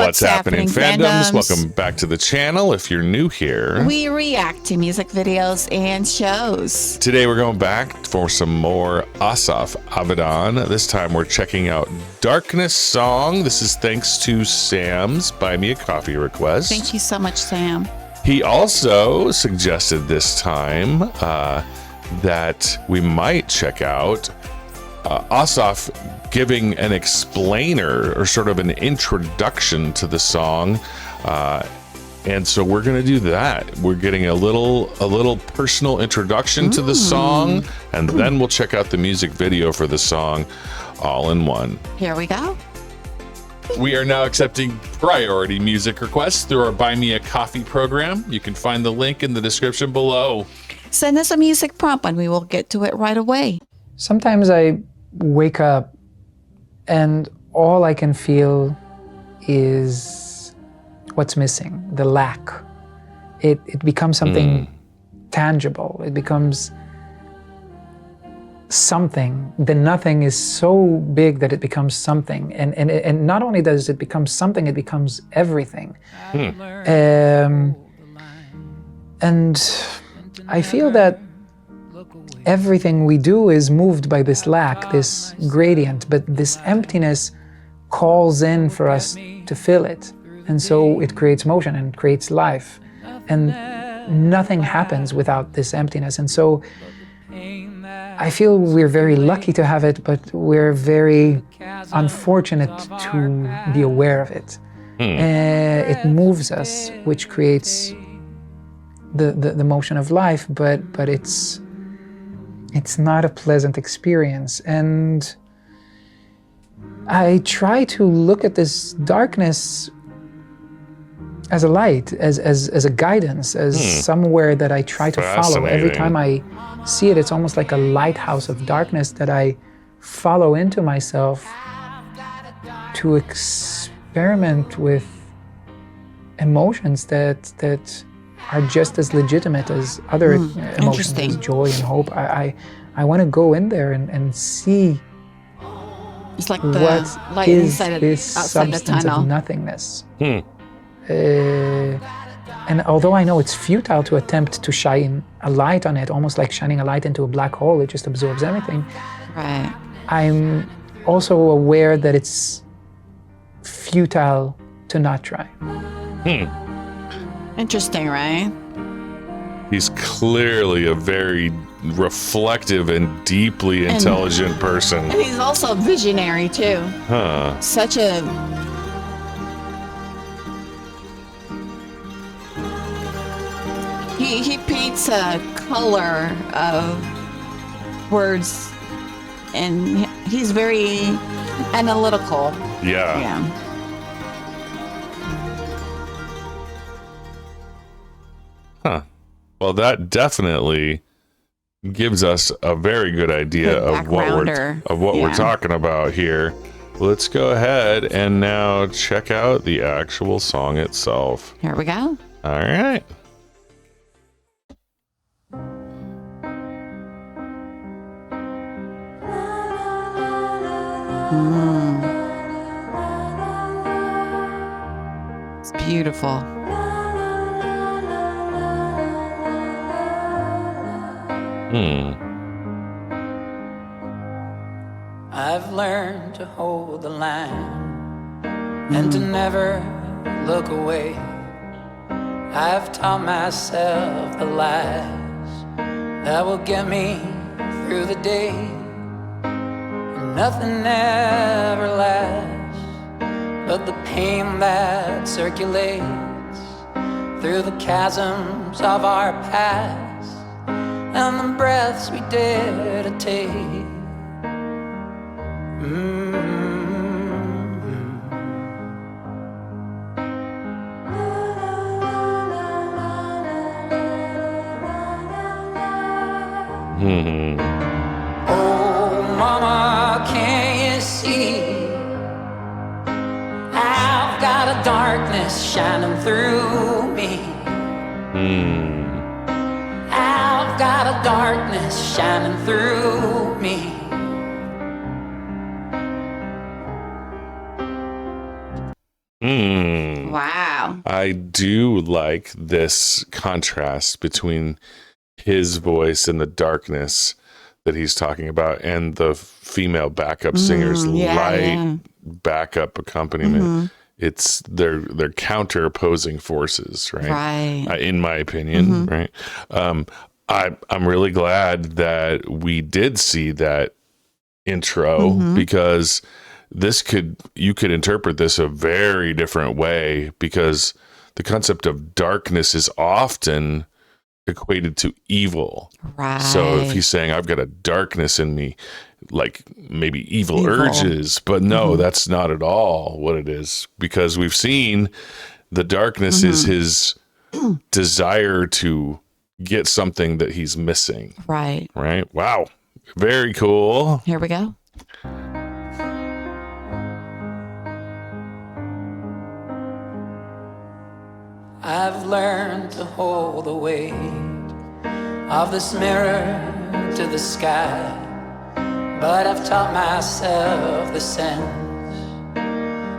What's happening, fandoms? Welcome back to the channel. If you're new here, we react to music videos and shows. Today we're going back for some more Asaf Avidan. This time we're checking out Darkness Song. This is thanks to Sam's Buy Me a Coffee request. Thank you so much, Sam. He also suggested this time that we might check out Asaf giving an explainer or sort of an introduction to the song, and so we're going to do that. We're getting a little personal introduction to the song, and then we'll check out the music video for the song all in one. Here we go. We are now accepting priority music requests through our Buy Me a Coffee program. You can find the link in the description below. Send us a music prompt and we will get to it right away. Sometimes I wake up and all I can feel is what's missing, the lack. It becomes something tangible. It becomes something. The nothing is so big that it becomes something. And not only does it become something, it becomes everything. And I feel that everything we do is moved by this lack, this gradient, but this emptiness calls in for us to fill it. And so it creates motion and creates life. And nothing happens without this emptiness. And so I feel we're very lucky to have it, but we're very unfortunate to be aware of it. It moves us, which creates the motion of life, but it's not a pleasant experience. And I try to look at this darkness as a light, as a guidance, as somewhere that I try to follow. Every time I see it, it's almost like a lighthouse of darkness that I follow into myself to experiment with emotions that are just as legitimate as other emotions, as joy and hope. I want to go in there and see it's like what light is inside this outside substance the tunnel. of nothingness. And although I know it's futile to attempt to shine a light on it, almost like shining a light into a black hole, it just absorbs everything. Right. I'm also aware that it's futile to not try. Interesting, right? He's clearly a very reflective and deeply intelligent person. And he's also visionary too. Such a he paints a color of words, and he's very analytical. Yeah. Well, that definitely gives us a very good idea of what we're talking about here. Let's go ahead and now check out the actual song itself. Here we go. All right. It's beautiful. I've learned to hold the line and to never look away. I've taught myself the lies that will get me through the day. And nothing ever lasts but the pain that circulates through the chasms of our past and the breaths we dare to take. Oh, mama, can you see? I've got a darkness shining through me. I've got a darkness shining through me. Wow. I do like this contrast between his voice and the darkness that he's talking about and the female backup singer's light backup accompaniment. It's they're counter opposing forces, right? In my opinion, right? I'm really glad that we did see that intro because you could interpret this a very different way, because the concept of darkness is often equated to evil. Right. So if he's saying I've got a darkness in me, like maybe evil urges, but no, that's not at all what it is, because we've seen the darkness is his desire to get something that he's missing. Right. Wow. Very cool. Here we go. I've learned to hold the weight of this mirror to the sky, but I've taught myself the sense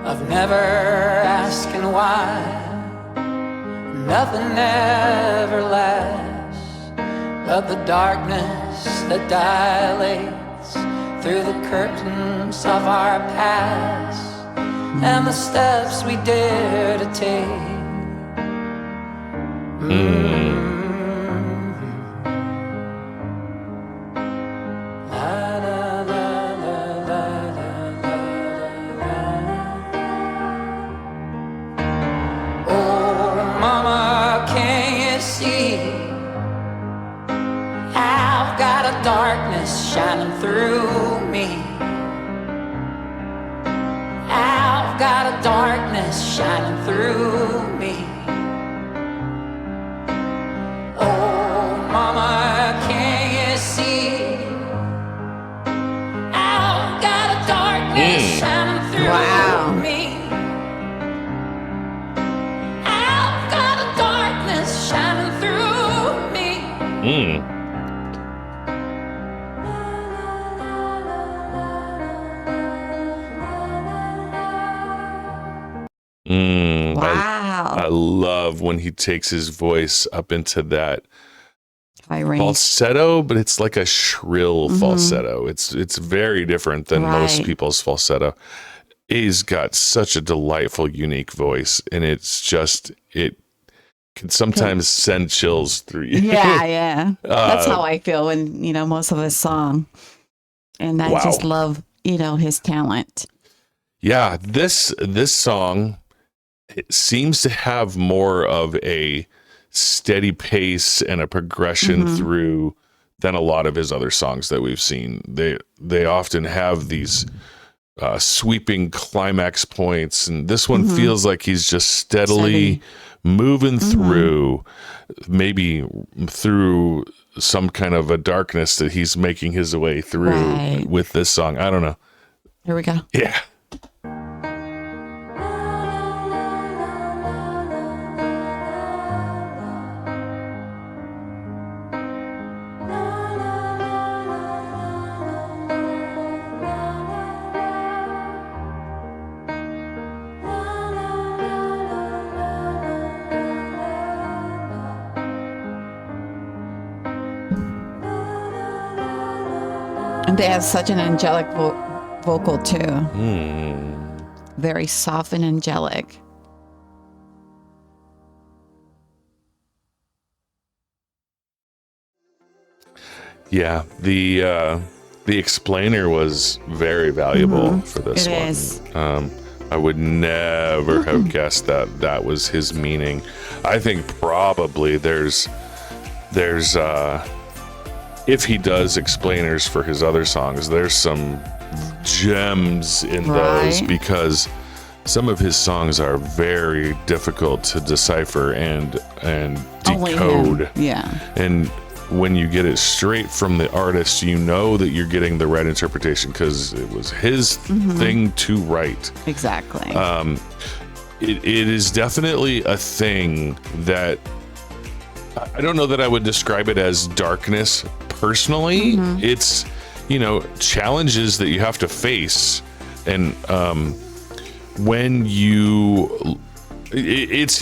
of never asking why. Nothing ever lasts but the darkness that dilates through the curtains of our past and the steps we dare to take. Darkness shining through me. I've got a darkness shining through me. Oh, mama, can you see? I've got a darkness shining through me. I've got a darkness shining through me. Wow. I love when he takes his voice up into that falsetto, but it's like a shrill falsetto. It's very different than most people's falsetto. He's got such a delightful, unique voice, and it's just, it can sometimes send chills through you. Yeah. That's how I feel when, most of his song. And I just love, his talent. Yeah, this song, it seems to have more of a steady pace and a progression through than a lot of his other songs that we've seen. They often have these sweeping climax points, and this one feels like he's just steadily moving through, maybe through some kind of a darkness that he's making his way through with this song. I don't know. Here we go. Yeah. And they have such an angelic vocal too. Very soft and angelic. Yeah, the explainer was very valuable for this one. It is. I would never have guessed that was his meaning. I think probably there's if he does explainers for his other songs, there's some gems in those, because some of his songs are very difficult to decipher and decode. Yeah. And when you get it straight from the artist, you know that you're getting the right interpretation because it was his thing to write. Exactly. It is definitely a thing that I don't know that I would describe it as darkness personally. It's, challenges that you have to face. And when you it's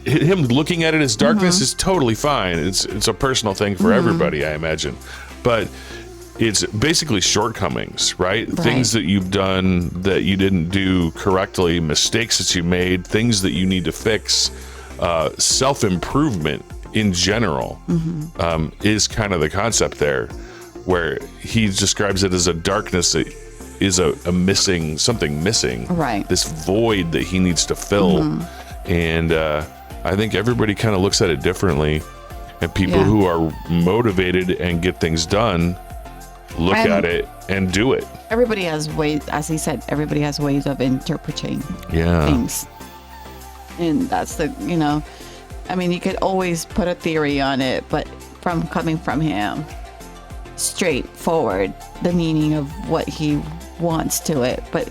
him looking at it as darkness is totally fine. It's a personal thing for everybody, I imagine, but it's basically shortcomings, right? Things that you've done that you didn't do correctly, mistakes that you made, things that you need to fix, self-improvement in general is kind of the concept there, where he describes it as a darkness that is a missing, something missing, right? This void that he needs to fill. And I think everybody kind of looks at it differently, and people who are motivated and get things done look at it and do it. Everybody has ways, as he said, everybody has ways of interpreting things. And that's I mean, you could always put a theory on it, but coming from him, straightforward, the meaning of what he wants to it. But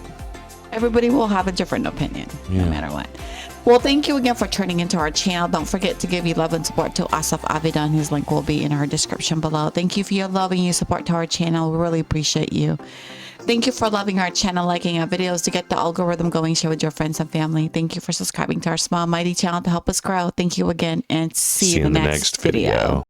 everybody will have a different opinion, no matter what. Well, thank you again for turning into our channel. Don't forget to give your love and support to Asaf Avidan. His link will be in our description below. Thank you for your love and your support to our channel. We really appreciate you. Thank you for loving our channel, liking our videos to get the algorithm going. Share with your friends and family. Thank you for subscribing to our small, mighty channel to help us grow. Thank you again, and see you in the next video.